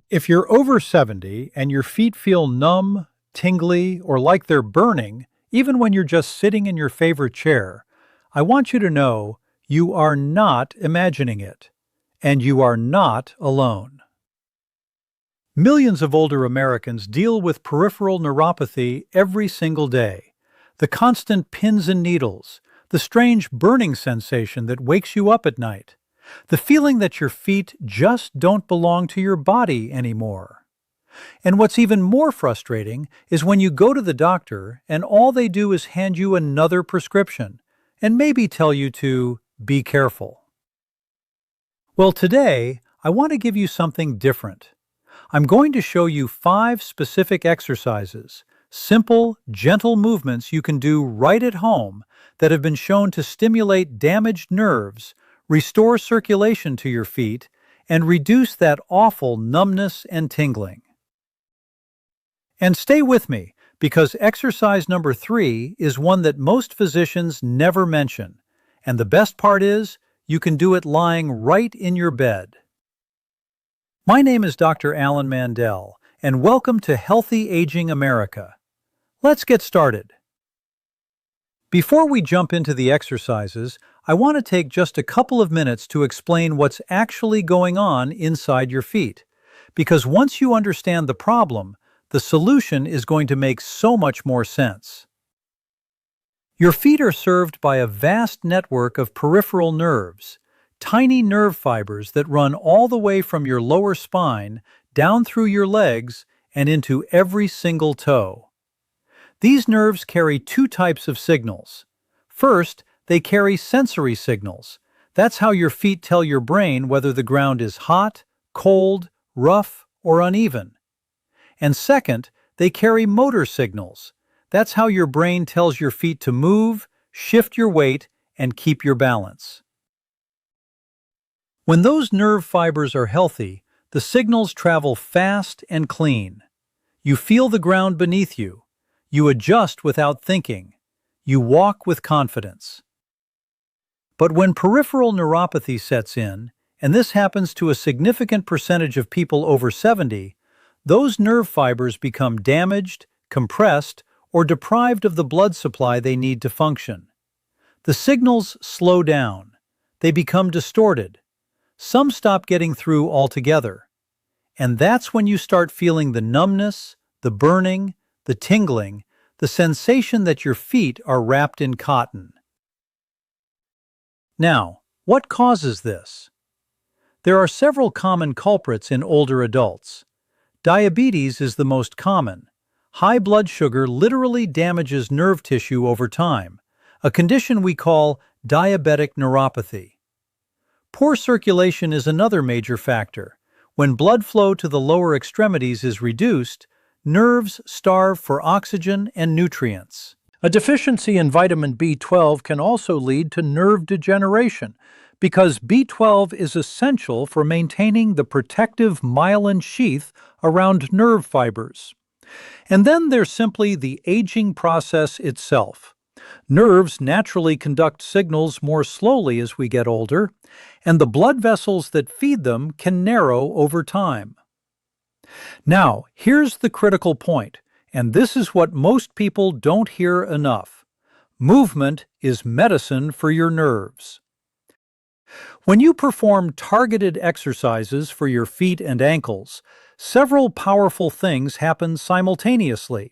If you're over 70 and your feet feel numb, tingly, or like they're burning, even when you're just sitting in your favorite chair, I want you to know you are not imagining it, and you are not alone. Millions of older Americans deal with peripheral neuropathy every single day. The constant pins and needles, the strange burning sensation that wakes you up at night, the feeling that your feet just don't belong to your body anymore. And what's even more frustrating is when you go to the doctor and all they do is hand you another prescription and maybe tell you to be careful. Well, today, I want to give you something different. I'm going to show you 5 specific exercises, simple, gentle movements you can do right at home that have been shown to stimulate damaged nerves, restore circulation to your feet, and reduce that awful numbness and tingling. And stay with me, because exercise number 3 is one that most physicians never mention, and the best part is, you can do it lying right in your bed. My name is Dr. Alan Mandell, and welcome to Healthy Aging America. Let's get started. Before we jump into the exercises, I want to take just a couple of minutes to explain what's actually going on inside your feet, because once you understand the problem, the solution is going to make so much more sense. Your feet are served by a vast network of peripheral nerves, tiny nerve fibers that run all the way from your lower spine down through your legs and into every single toe. These nerves carry 2 types of signals. First, they carry sensory signals. That's how your feet tell your brain whether the ground is hot, cold, rough, or uneven. And second, they carry motor signals. That's how your brain tells your feet to move, shift your weight, and keep your balance. When those nerve fibers are healthy, the signals travel fast and clean. You feel the ground beneath you. You adjust without thinking. You walk with confidence. But when peripheral neuropathy sets in, and this happens to a significant percentage of people over 70, those nerve fibers become damaged, compressed, or deprived of the blood supply they need to function. The signals slow down. They become distorted. Some stop getting through altogether. And that's when you start feeling the numbness, the burning, the tingling, the sensation that your feet are wrapped in cotton. Now, what causes this? There are several common culprits in older adults. Diabetes is the most common. High blood sugar literally damages nerve tissue over time, a condition we call diabetic neuropathy. Poor circulation is another major factor. When blood flow to the lower extremities is reduced, nerves starve for oxygen and nutrients. A deficiency in vitamin B12 can also lead to nerve degeneration because B12 is essential for maintaining the protective myelin sheath around nerve fibers. And then there's simply the aging process itself. Nerves naturally conduct signals more slowly as we get older, and the blood vessels that feed them can narrow over time. Now, here's the critical point, and this is what most people don't hear enough. Movement is medicine for your nerves. When you perform targeted exercises for your feet and ankles, several powerful things happen simultaneously.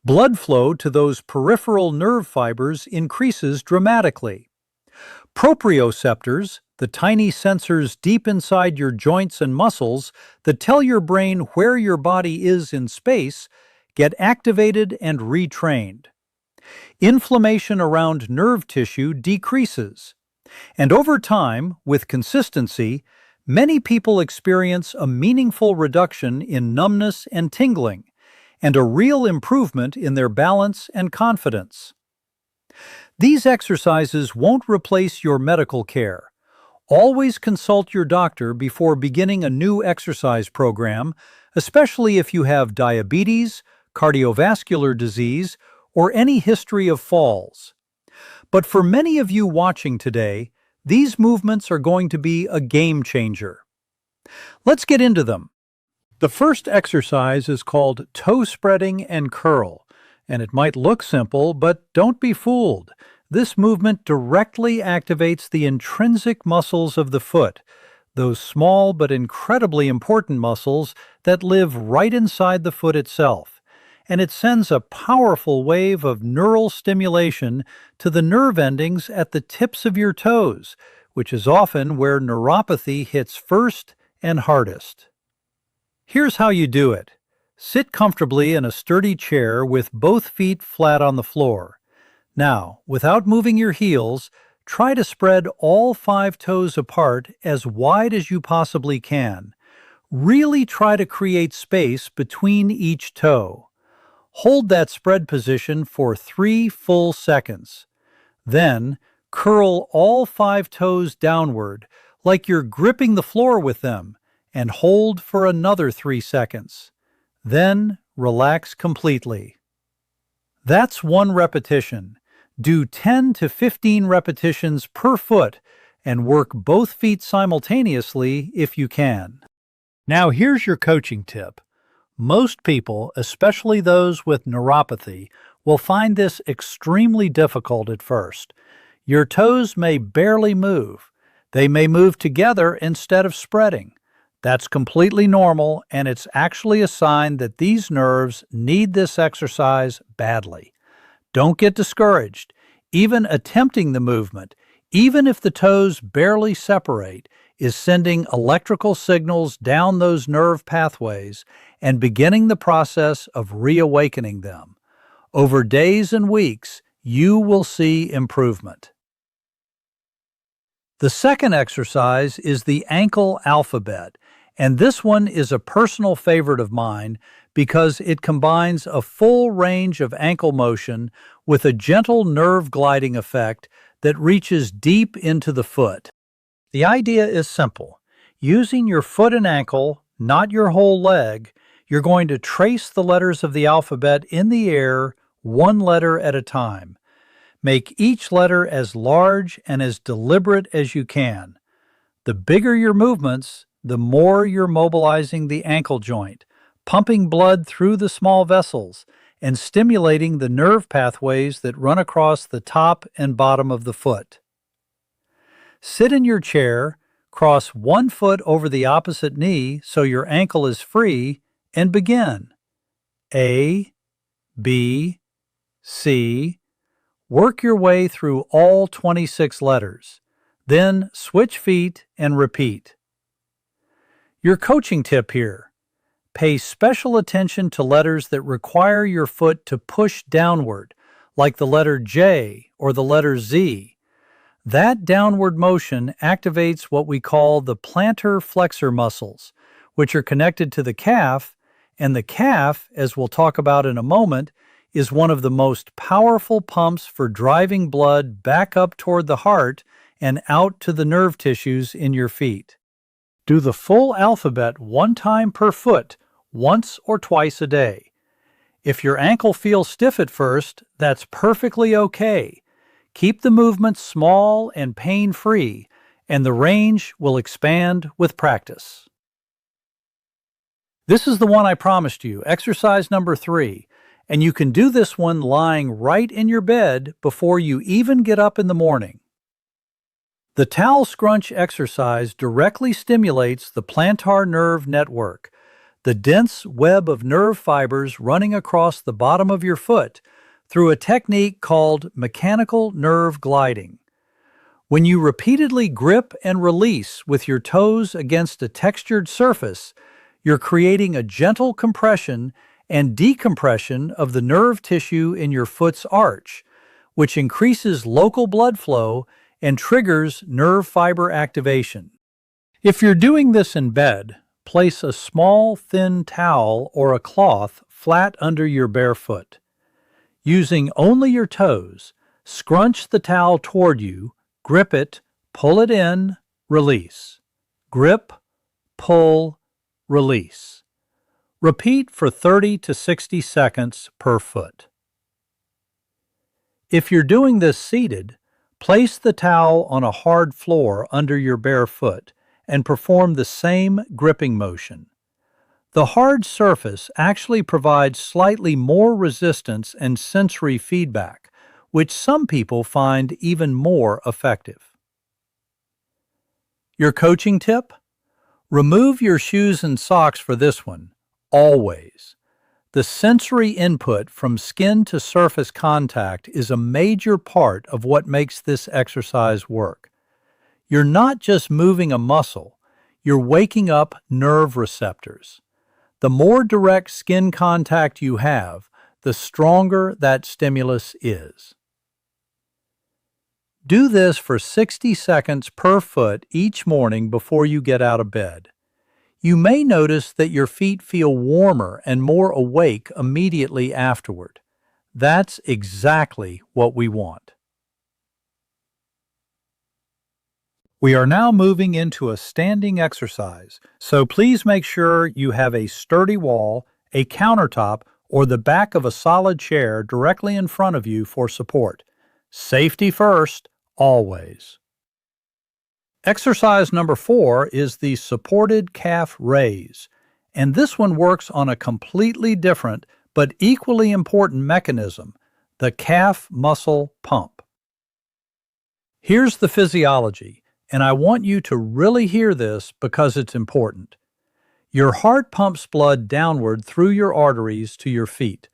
Blood flow to those peripheral nerve fibers increases dramatically. Proprioceptors, the tiny sensors deep inside your joints and muscles that tell your brain where your body is in space, get activated and retrained. Inflammation around nerve tissue decreases. And over time, with consistency, many people experience a meaningful reduction in numbness and tingling, and a real improvement in their balance and confidence. These exercises won't replace your medical care. Always consult your doctor before beginning a new exercise program, especially if you have diabetes, cardiovascular disease, or any history of falls. But for many of you watching today, these movements are going to be a game changer. Let's get into them. The first exercise is called toe spreading and curl, and it might look simple, but don't be fooled. This movement directly activates the intrinsic muscles of the foot, those small but incredibly important muscles that live right inside the foot itself. And it sends a powerful wave of neural stimulation to the nerve endings at the tips of your toes, which is often where neuropathy hits first and hardest. Here's how you do it. Sit comfortably in a sturdy chair with both feet flat on the floor. Now, without moving your heels, try to spread all 5 toes apart as wide as you possibly can. Really try to create space between each toe. Hold that spread position for 3 full seconds. Then, curl all 5 toes downward, like you're gripping the floor with them, and hold for another 3 seconds. Then, relax completely. That's 1 repetition. Do 10 to 15 repetitions per foot and work both feet simultaneously if you can. Now here's your coaching tip. Most people, especially those with neuropathy, will find this extremely difficult at first. Your toes may barely move. They may move together instead of spreading. That's completely normal, and it's actually a sign that these nerves need this exercise badly. Don't get discouraged. Even attempting the movement, even if the toes barely separate, is sending electrical signals down those nerve pathways and beginning the process of reawakening them. Over days and weeks, you will see improvement. The second exercise is the ankle alphabet, and this one is a personal favorite of mine because it combines a full range of ankle motion with a gentle nerve gliding effect that reaches deep into the foot. The idea is simple. Using your foot and ankle, not your whole leg, you're going to trace the letters of the alphabet in the air, 1 letter at a time. Make each letter as large and as deliberate as you can. The bigger your movements, the more you're mobilizing the ankle joint, pumping blood through the small vessels, and stimulating the nerve pathways that run across the top and bottom of the foot. Sit in your chair, cross 1 foot over the opposite knee so your ankle is free, and begin. A, B, C. Work your way through all 26 letters. Then switch feet and repeat. Your coaching tip here. Pay special attention to letters that require your foot to push downward, like the letter J or the letter Z. That downward motion activates what we call the plantar flexor muscles, which are connected to the calf, and the calf, as we'll talk about in a moment, is one of the most powerful pumps for driving blood back up toward the heart and out to the nerve tissues in your feet. Do the full alphabet 1 time per foot, once or twice a day. If your ankle feels stiff at first, that's perfectly okay. Keep the movement small and pain-free, and the range will expand with practice. This is the one I promised you, exercise number 3, and you can do this one lying right in your bed before you even get up in the morning. The towel scrunch exercise directly stimulates the plantar nerve network, the dense web of nerve fibers running across the bottom of your foot, through a technique called mechanical nerve gliding. When you repeatedly grip and release with your toes against a textured surface, you're creating a gentle compression and decompression of the nerve tissue in your foot's arch, which increases local blood flow and triggers nerve fiber activation. If you're doing this in bed, place a small, thin towel or a cloth flat under your bare foot. Using only your toes, scrunch the towel toward you, grip it, pull it in, release. Grip, pull, release. Repeat for 30 to 60 seconds per foot. If you're doing this seated, place the towel on a hard floor under your bare foot and perform the same gripping motion. The hard surface actually provides slightly more resistance and sensory feedback, which some people find even more effective. Your coaching tip? Remove your shoes and socks for this one, always. The sensory input from skin to surface contact is a major part of what makes this exercise work. You're not just moving a muscle, you're waking up nerve receptors. The more direct skin contact you have, the stronger that stimulus is. Do this for 60 seconds per foot each morning before you get out of bed. You may notice that your feet feel warmer and more awake immediately afterward. That's exactly what we want. We are now moving into a standing exercise, so please make sure you have a sturdy wall, a countertop, or the back of a solid chair directly in front of you for support. Safety first, always. Exercise number 4 is the supported calf raise, and this one works on a completely different but equally important mechanism, the calf muscle pump. Here's the physiology, and I want you to really hear this because it's important. Your heart pumps blood downward through your arteries to your feet,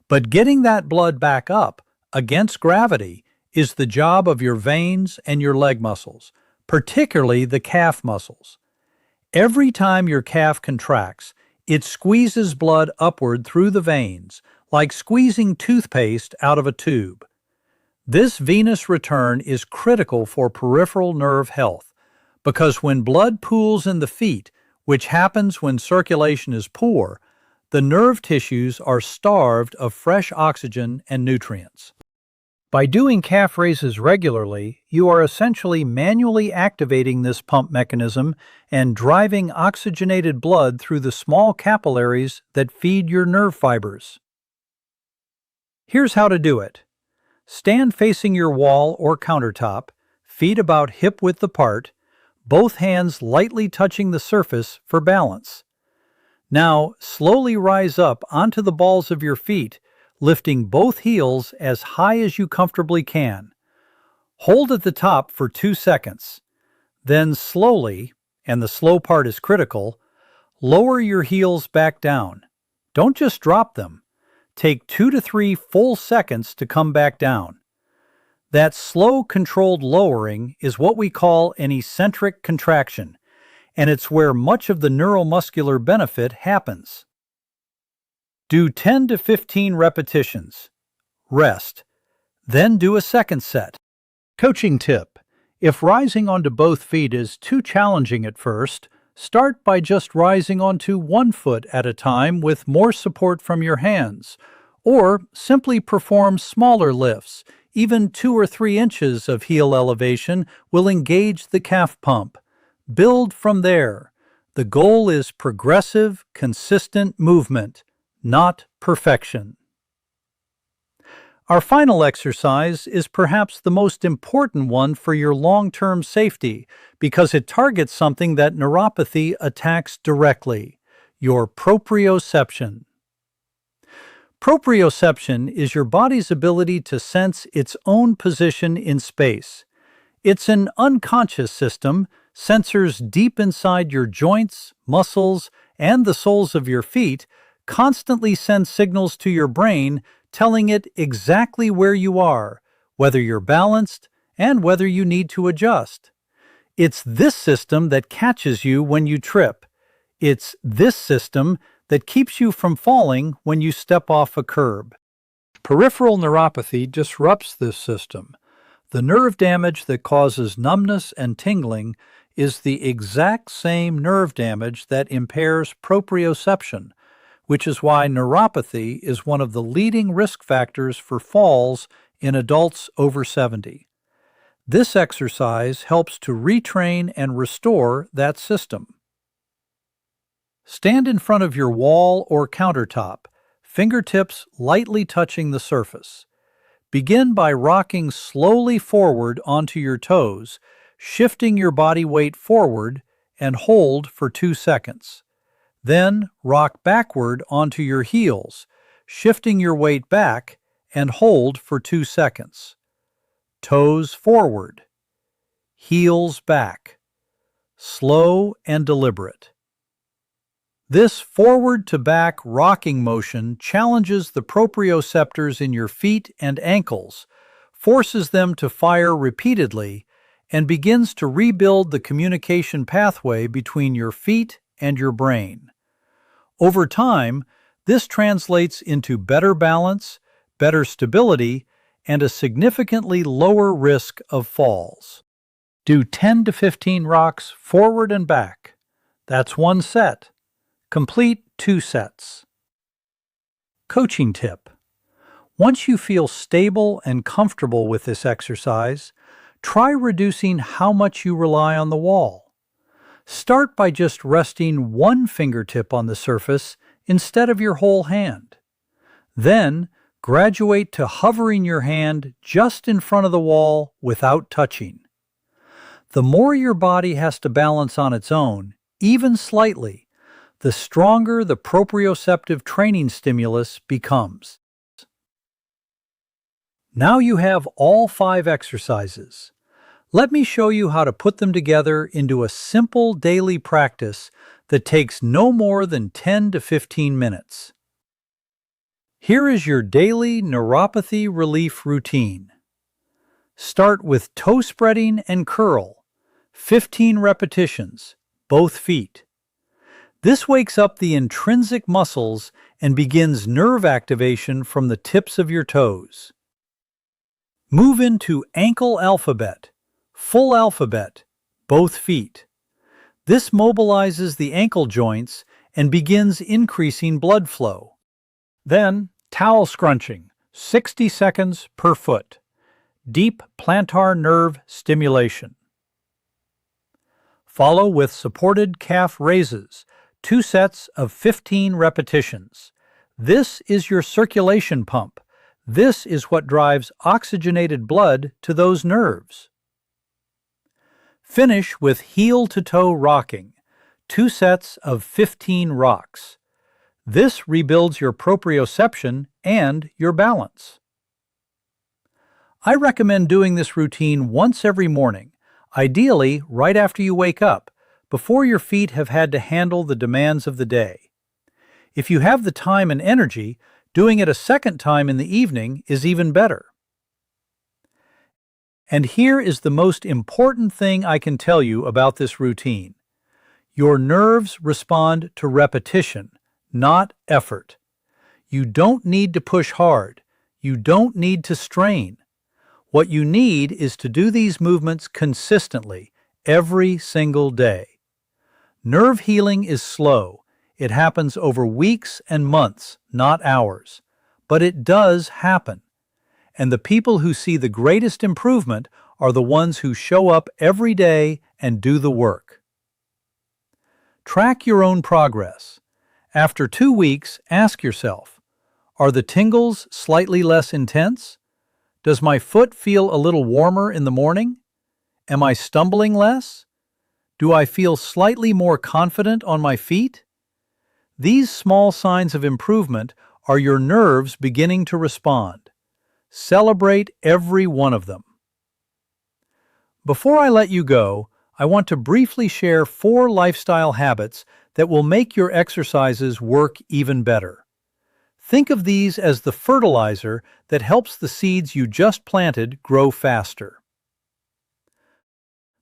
but getting that blood back up against gravity is the job of your veins and your leg muscles, particularly the calf muscles. Every time your calf contracts, it squeezes blood upward through the veins, like squeezing toothpaste out of a tube. This venous return is critical for peripheral nerve health, because when blood pools in the feet, which happens when circulation is poor, the nerve tissues are starved of fresh oxygen and nutrients. By doing calf raises regularly, you are essentially manually activating this pump mechanism and driving oxygenated blood through the small capillaries that feed your nerve fibers. Here's how to do it. Stand facing your wall or countertop, feet about hip-width apart, both hands lightly touching the surface for balance. Now, slowly rise up onto the balls of your feet, lifting both heels as high as you comfortably can. Hold at the top for 2 seconds. Then slowly, and the slow part is critical, lower your heels back down. Don't just drop them. Take 2 to 3 full seconds to come back down. That slow, controlled lowering is what we call an eccentric contraction, and it's where much of the neuromuscular benefit happens. Do 10 to 15 repetitions. Rest. Then do a second set. Coaching tip: if rising onto both feet is too challenging at first, start by just rising onto one foot at a time with more support from your hands, or simply perform smaller lifts. Even 2 or 3 inches of heel elevation will engage the calf pump. Build from there. The goal is progressive, consistent movement, not perfection. Our final exercise is perhaps the most important one for your long-term safety because it targets something that neuropathy attacks directly, your proprioception. Proprioception is your body's ability to sense its own position in space. It's an unconscious system. Sensors deep inside your joints, muscles, and the soles of your feet constantly send signals to your brain telling it exactly where you are, whether you're balanced, and whether you need to adjust. It's this system that catches you when you trip. It's this system that keeps you from falling when you step off a curb. Peripheral neuropathy disrupts this system. The nerve damage that causes numbness and tingling is the exact same nerve damage that impairs proprioception, which is why neuropathy is one of the leading risk factors for falls in adults over 70. This exercise helps to retrain and restore that system. Stand in front of your wall or countertop, fingertips lightly touching the surface. Begin by rocking slowly forward onto your toes, shifting your body weight forward, and hold for 2 seconds. Then rock backward onto your heels, shifting your weight back, and hold for 2 seconds. Toes forward, heels back. Slow and deliberate. This forward-to-back rocking motion challenges the proprioceptors in your feet and ankles, forces them to fire repeatedly, and begins to rebuild the communication pathway between your feet and your brain. Over time, this translates into better balance, better stability, and a significantly lower risk of falls. Do 10 to 15 rocks forward and back. That's 1 set. Complete 2 sets. Coaching tip. Once you feel stable and comfortable with this exercise, try reducing how much you rely on the wall. Start by just resting one fingertip on the surface instead of your whole hand. Then, graduate to hovering your hand just in front of the wall without touching. The more your body has to balance on its own, even slightly, the stronger the proprioceptive training stimulus becomes. Now you have all 5 exercises. Let me show you how to put them together into a simple daily practice that takes no more than 10 to 15 minutes. Here is your daily neuropathy relief routine. Start with toe spreading and curl, 15 repetitions, both feet. This wakes up the intrinsic muscles and begins nerve activation from the tips of your toes. Move into ankle alphabet, full alphabet, both feet. This mobilizes the ankle joints and begins increasing blood flow. Then, towel scrunching, 60 seconds per foot. Deep plantar nerve stimulation. Follow with supported calf raises, 2 sets of 15 repetitions. This is your circulation pump. This is what drives oxygenated blood to those nerves. Finish with heel-to-toe rocking, 2 sets of 15 rocks. This rebuilds your proprioception and your balance. I recommend doing this routine once every morning, ideally right after you wake up, before your feet have had to handle the demands of the day. If you have the time and energy, doing it a second time in the evening is even better. And here is the most important thing I can tell you about this routine. Your nerves respond to repetition, not effort. You don't need to push hard. You don't need to strain. What you need is to do these movements consistently, every single day. Nerve healing is slow. It happens over weeks and months, not hours. But it does happen. And the people who see the greatest improvement are the ones who show up every day and do the work. Track your own progress. After 2 weeks, ask yourself, are the tingles slightly less intense? Does my foot feel a little warmer in the morning? Am I stumbling less? Do I feel slightly more confident on my feet? These small signs of improvement are your nerves beginning to respond. Celebrate every one of them. Before I let you go, I want to briefly share 4 lifestyle habits that will make your exercises work even better. Think of these as the fertilizer that helps the seeds you just planted grow faster.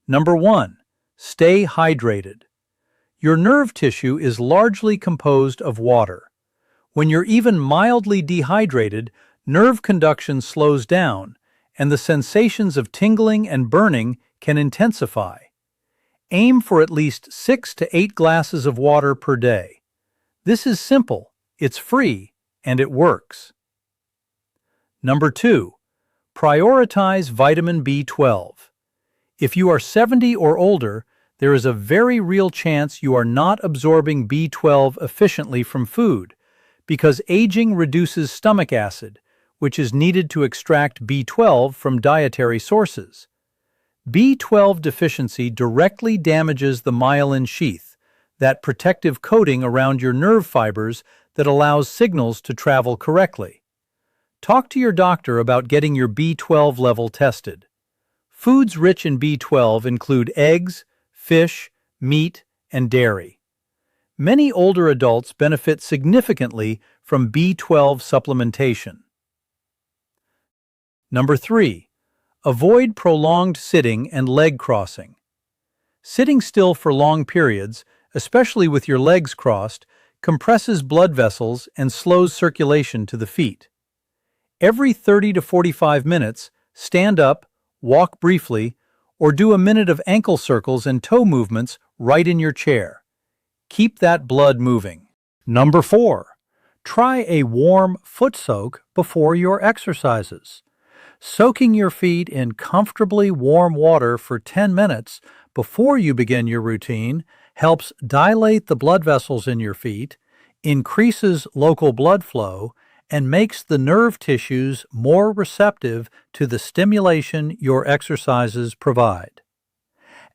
Number 1. Stay hydrated. Your nerve tissue is largely composed of water. When you're even mildly dehydrated, nerve conduction slows down, and the sensations of tingling and burning can intensify. Aim for at least 6 to 8 glasses of water per day. This is simple, it's free, and it works. Number 2. Prioritize vitamin B12. If you are 70 or older, there is a very real chance you are not absorbing B12 efficiently from food, because aging reduces stomach acid, which is needed to extract B12 from dietary sources. B12 deficiency directly damages the myelin sheath, that protective coating around your nerve fibers that allows signals to travel correctly. Talk to your doctor about getting your B12 level tested. Foods rich in B12 include eggs, fish, meat, and dairy. Many older adults benefit significantly from B12 supplementation. Number 3. Avoid prolonged sitting and leg crossing. Sitting still for long periods, especially with your legs crossed, compresses blood vessels and slows circulation to the feet. Every 30 to 45 minutes, stand up, walk briefly, or do a minute of ankle circles and toe movements right in your chair. Keep that blood moving. Number 4. Try a warm foot soak before your exercises. Soaking your feet in comfortably warm water for 10 minutes before you begin your routine helps dilate the blood vessels in your feet, increases local blood flow, and makes the nerve tissues more receptive to the stimulation your exercises provide.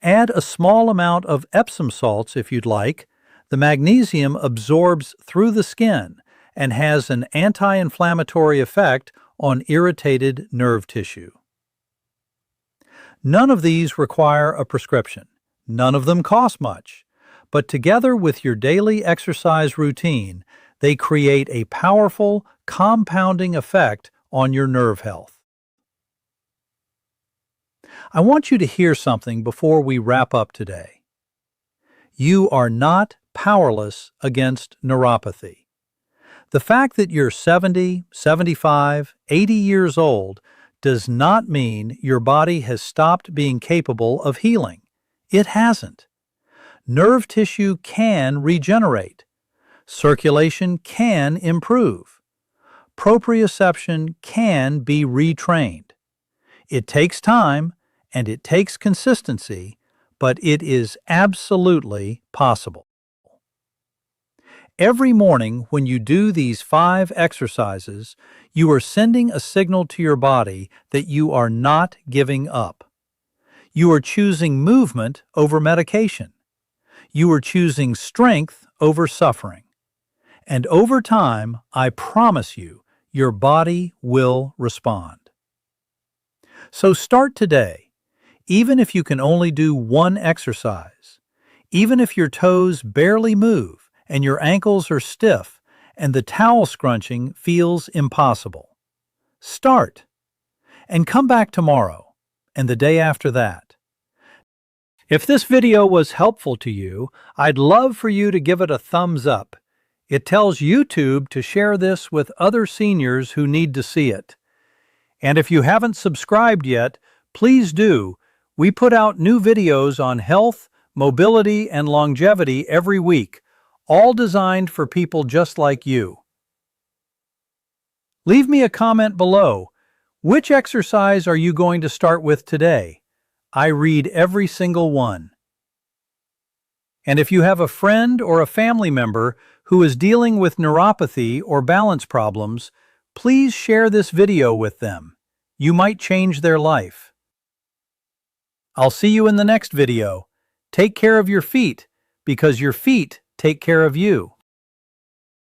Add a small amount of Epsom salts if you'd like. The magnesium absorbs through the skin and has an anti-inflammatory effect on irritated nerve tissue. None of these require a prescription. None of them cost much. But together with your daily exercise routine, they create a powerful, compounding effect on your nerve health. I want you to hear something before we wrap up today. You are not powerless against neuropathy. The fact that you're 70, 75, 80 years old does not mean your body has stopped being capable of healing. It hasn't. Nerve tissue can regenerate. Circulation can improve. Proprioception can be retrained. It takes time and it takes consistency, but it is absolutely possible. Every morning when you do these 5 exercises, you are sending a signal to your body that you are not giving up. You are choosing movement over medication. You are choosing strength over suffering. And over time, I promise you, your body will respond. So start today, even if you can only do 1 exercise, even if your toes barely move and your ankles are stiff and the towel scrunching feels impossible. Start, and come back tomorrow and the day after that. If this video was helpful to you, I'd love for you to give it a thumbs up. It tells YouTube to share this with other seniors who need to see it. And if you haven't subscribed yet, please do. We put out new videos on health, mobility, and longevity every week, all designed for people just like you. Leave me a comment below. Which exercise are you going to start with today? I read every single one. And if you have a friend or a family member who is dealing with neuropathy or balance problems, please share this video with them. You might change their life. I'll see you in the next video. Take care of your feet, because your feet take care of you.